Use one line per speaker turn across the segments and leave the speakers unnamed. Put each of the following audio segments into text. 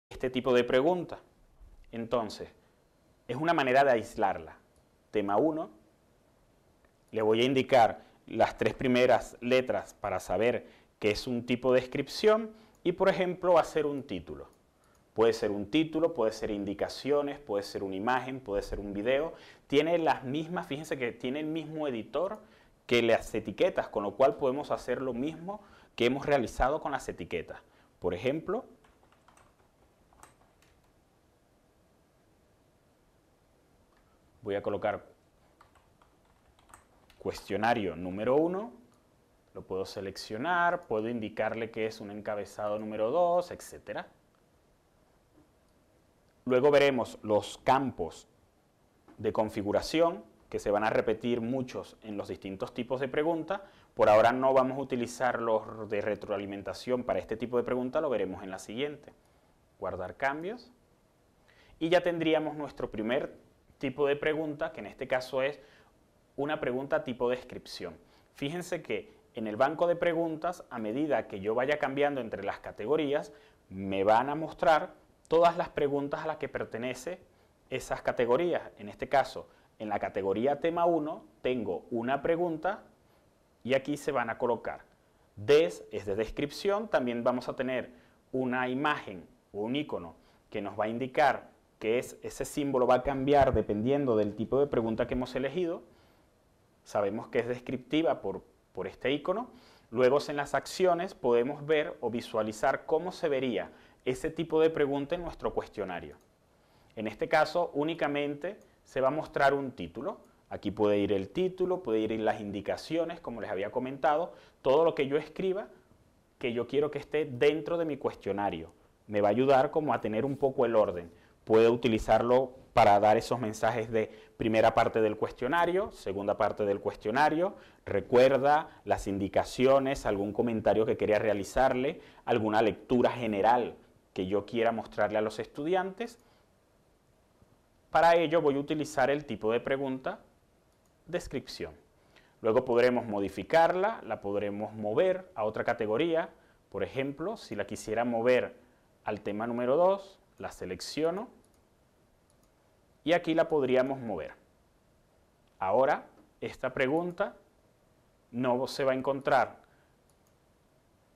este tipo de pregunta. Entonces, es una manera de aislarla. Tema 1, le voy a indicar las 3 primeras letras para saber que es un tipo de descripción y, por ejemplo, va a ser un título. Puede ser un título, puede ser indicaciones, puede ser una imagen, puede ser un video. Tiene las mismas, fíjense que tiene el mismo editor que las etiquetas, con lo cual podemos hacer lo mismo que hemos realizado con las etiquetas. Por ejemplo, voy a colocar cuestionario número 1, lo puedo seleccionar, puedo indicarle que es un encabezado número 2, etc. Luego veremos los campos de configuración, que se van a repetir muchos en los distintos tipos de preguntas. Por ahora no vamos a utilizar los de retroalimentación para este tipo de pregunta, lo veremos en la siguiente. Guardar cambios. Y ya tendríamos nuestro primer tipo de pregunta, que en este caso es una pregunta tipo descripción. Fíjense que en el banco de preguntas, a medida que yo vaya cambiando entre las categorías, me van a mostrar todas las preguntas a las que pertenece esas categorías. En este caso, en la categoría tema 1, tengo una pregunta y aquí se van a colocar. Des es de descripción, también vamos a tener una imagen o un icono que nos va a indicar que ese símbolo va a cambiar dependiendo del tipo de pregunta que hemos elegido. Sabemos que es descriptiva por este icono. Luego en las acciones podemos ver o visualizar cómo se vería ese tipo de pregunta en nuestro cuestionario. En este caso únicamente se va a mostrar un título. Aquí puede ir el título, puede ir las indicaciones, como les había comentado, todo lo que yo escriba que yo quiero que esté dentro de mi cuestionario. Me va a ayudar como a tener un poco el orden. Puedo utilizarlo para dar esos mensajes de primera parte del cuestionario, segunda parte del cuestionario, recuerda las indicaciones, algún comentario que quería realizarle, alguna lectura general que yo quiera mostrarle a los estudiantes. Para ello voy a utilizar el tipo de pregunta descripción. Luego podremos modificarla, la podremos mover a otra categoría. Por ejemplo, si la quisiera mover al tema número 2, la selecciono y aquí la podríamos mover. Ahora, esta pregunta no se va a encontrar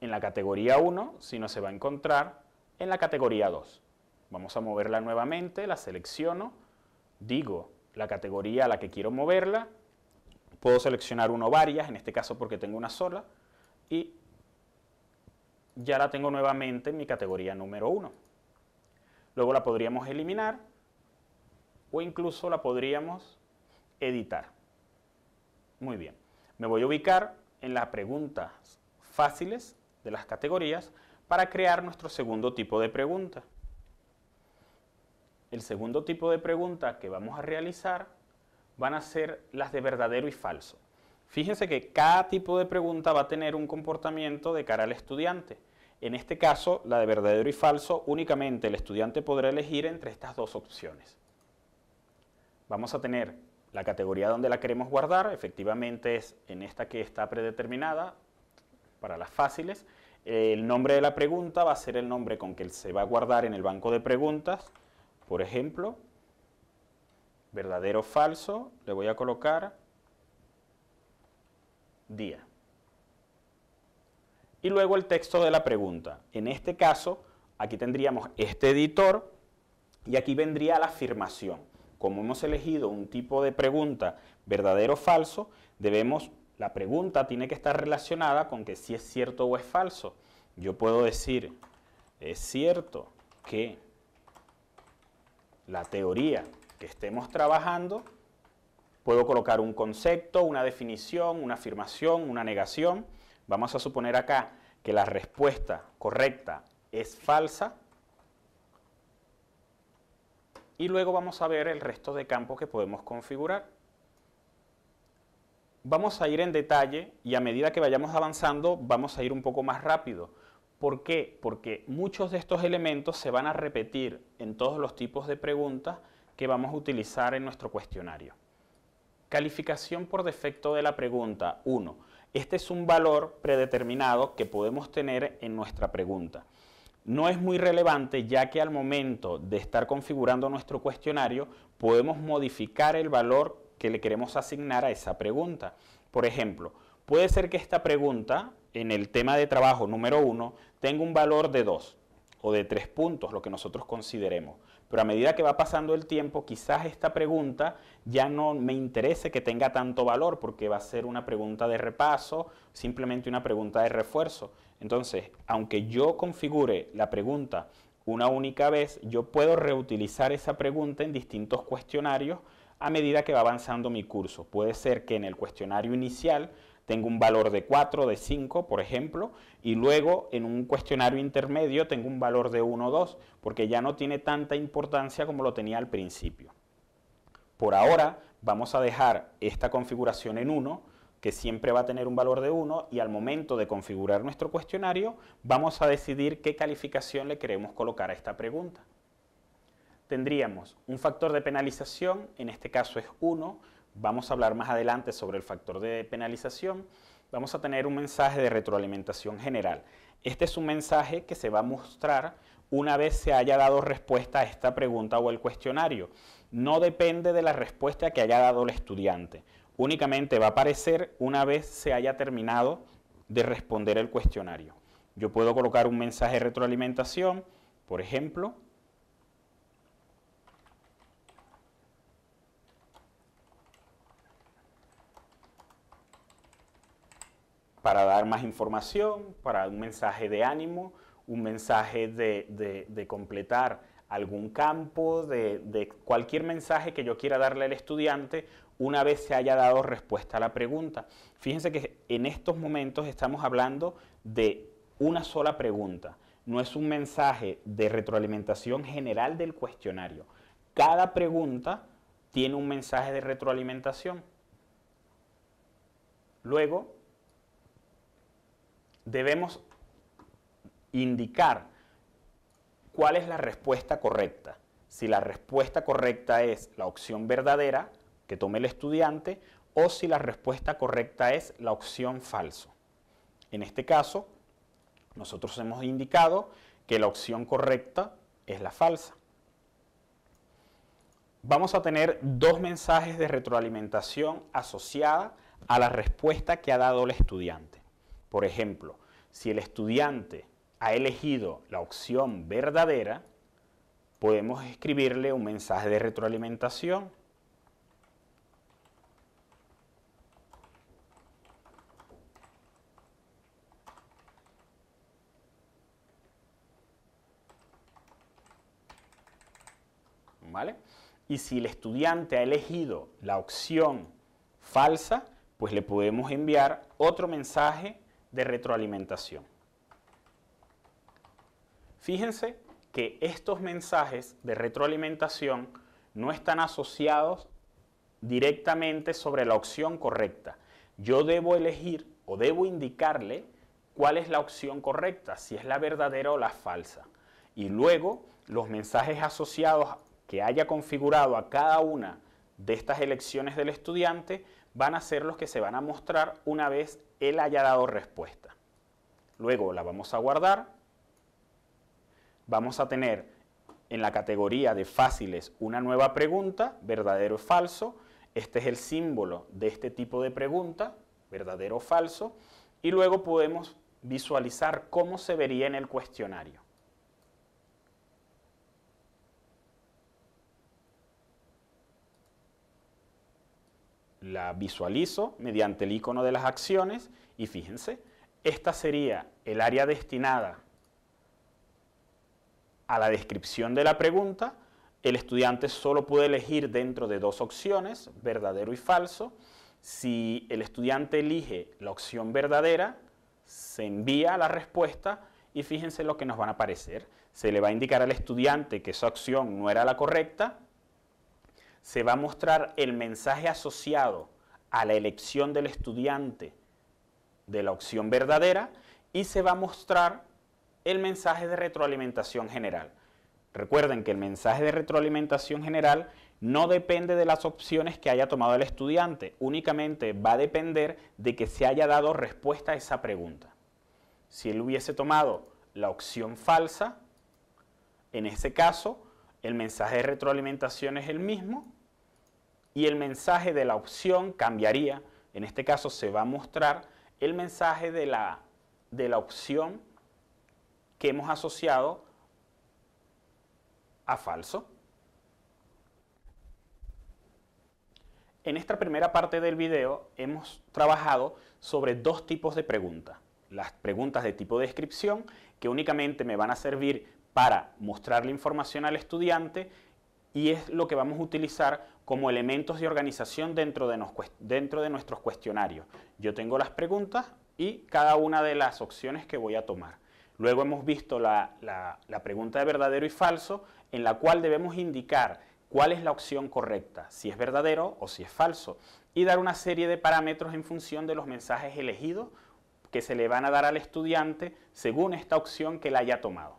en la categoría 1, sino se va a encontrar en la categoría 2. Vamos a moverla nuevamente, la selecciono, digo la categoría a la que quiero moverla, puedo seleccionar una o varias, en este caso porque tengo una sola, y ya la tengo nuevamente en mi categoría número 1. Luego la podríamos eliminar o incluso la podríamos editar. Muy bien. Me voy a ubicar en las preguntas fáciles de las categorías para crear nuestro segundo tipo de pregunta. El segundo tipo de pregunta que vamos a realizar van a ser las de verdadero y falso. Fíjense que cada tipo de pregunta va a tener un comportamiento de cara al estudiante. En este caso, la de verdadero y falso, únicamente el estudiante podrá elegir entre estas dos opciones. Vamos a tener la categoría donde la queremos guardar, efectivamente es en esta que está predeterminada para las fáciles. El nombre de la pregunta va a ser el nombre con que se va a guardar en el banco de preguntas. Por ejemplo, verdadero o falso, le voy a colocar día. Y luego el texto de la pregunta. En este caso, aquí tendríamos este editor y aquí vendría la afirmación. Como hemos elegido un tipo de pregunta verdadero o falso, la pregunta tiene que estar relacionada con que si es cierto o es falso. Yo puedo decir, es cierto que la teoría que estemos trabajando, puedo colocar un concepto, una definición, una afirmación, una negación. Vamos a suponer acá que la respuesta correcta es falsa. Y luego vamos a ver el resto de campos que podemos configurar. Vamos a ir en detalle y a medida que vayamos avanzando vamos a ir un poco más rápido. ¿Por qué? Porque muchos de estos elementos se van a repetir en todos los tipos de preguntas que vamos a utilizar en nuestro cuestionario. Calificación por defecto de la pregunta 1. Este es un valor predeterminado que podemos tener en nuestra pregunta. no es muy relevante, ya que al momento de estar configurando nuestro cuestionario podemos modificar el valor que le queremos asignar a esa pregunta. Por ejemplo, puede ser que esta pregunta en el tema de trabajo número 1 tenga un valor de 2 o de 3 puntos, lo que nosotros consideremos. Pero a medida que va pasando el tiempo, quizás esta pregunta ya no me interese que tenga tanto valor, porque va a ser una pregunta de repaso, simplemente una pregunta de refuerzo. Entonces, aunque yo configure la pregunta una única vez, yo puedo reutilizar esa pregunta en distintos cuestionarios a medida que va avanzando mi curso. Puede ser que en el cuestionario inicial tenga un valor de 4, de 5, por ejemplo, y luego en un cuestionario intermedio tengo un valor de 1 o 2, porque ya no tiene tanta importancia como lo tenía al principio. Por ahora vamos a dejar esta configuración en 1, que siempre va a tener un valor de 1, y al momento de configurar nuestro cuestionario vamos a decidir qué calificación le queremos colocar a esta pregunta. Tendríamos un factor de penalización, en este caso es 1, vamos a hablar más adelante sobre el factor de penalización. Vamos a tener un mensaje de retroalimentación general. Este es un mensaje que se va a mostrar una vez se haya dado respuesta a esta pregunta o el cuestionario. No depende de la respuesta que haya dado el estudiante. Únicamente va a aparecer una vez se haya terminado de responder el cuestionario. Yo puedo colocar un mensaje de retroalimentación, por ejemplo, para dar más información, para un mensaje de ánimo, un mensaje de completar algún campo, de cualquier mensaje que yo quiera darle al estudiante una vez se haya dado respuesta a la pregunta. Fíjense que en estos momentos estamos hablando de una sola pregunta, no es un mensaje de retroalimentación general del cuestionario. Cada pregunta tiene un mensaje de retroalimentación. Luego, debemos indicar cuál es la respuesta correcta. Si la respuesta correcta es la opción verdadera que tome el estudiante o si la respuesta correcta es la opción falso. En este caso, nosotros hemos indicado que la opción correcta es la falsa. Vamos a tener dos mensajes de retroalimentación asociada a la respuesta que ha dado el estudiante. Por ejemplo, si el estudiante ha elegido la opción verdadera, podemos escribirle un mensaje de retroalimentación. ¿Vale? Y si el estudiante ha elegido la opción falsa, pues le podemos enviar otro mensaje de retroalimentación. Fíjense que estos mensajes de retroalimentación no están asociados directamente sobre la opción correcta. Yo debo elegir o debo indicarle cuál es la opción correcta, si es la verdadera o la falsa. Y luego los mensajes asociados que haya configurado a cada una de estas elecciones del estudiante van a ser los que se van a mostrar una vez él haya dado respuesta. Luego la vamos a guardar. Vamos a tener en la categoría de fáciles una nueva pregunta, verdadero o falso. Este es el símbolo de este tipo de pregunta, verdadero o falso. Y luego podemos visualizar cómo se vería en el cuestionario. La visualizo mediante el icono de las acciones y fíjense, esta sería el área destinada a la descripción de la pregunta. El estudiante solo puede elegir dentro de dos opciones, verdadero y falso. Si el estudiante elige la opción verdadera, se envía la respuesta y fíjense lo que nos van a aparecer. Se le va a indicar al estudiante que esa opción no era la correcta. Se va a mostrar el mensaje asociado a la elección del estudiante de la opción verdadera y se va a mostrar el mensaje de retroalimentación general. Recuerden que el mensaje de retroalimentación general no depende de las opciones que haya tomado el estudiante, únicamente va a depender de que se haya dado respuesta a esa pregunta. Si él hubiese tomado la opción falsa. En ese caso, el mensaje de retroalimentación es el mismo y el mensaje de la opción cambiaría. En este caso se va a mostrar el mensaje de la opción que hemos asociado a falso. En esta primera parte del video hemos trabajado sobre dos tipos de preguntas. Las preguntas de tipo descripción, que únicamente me van a servir para mostrarle información al estudiante y es lo que vamos a utilizar como elementos de organización dentro de nuestros cuestionarios. Yo tengo las preguntas y cada una de las opciones que voy a tomar. Luego hemos visto la pregunta de verdadero y falso, en la cual debemos indicar cuál es la opción correcta, si es verdadero o si es falso, y dar una serie de parámetros en función de los mensajes elegidos que se le van a dar al estudiante según esta opción que él haya tomado.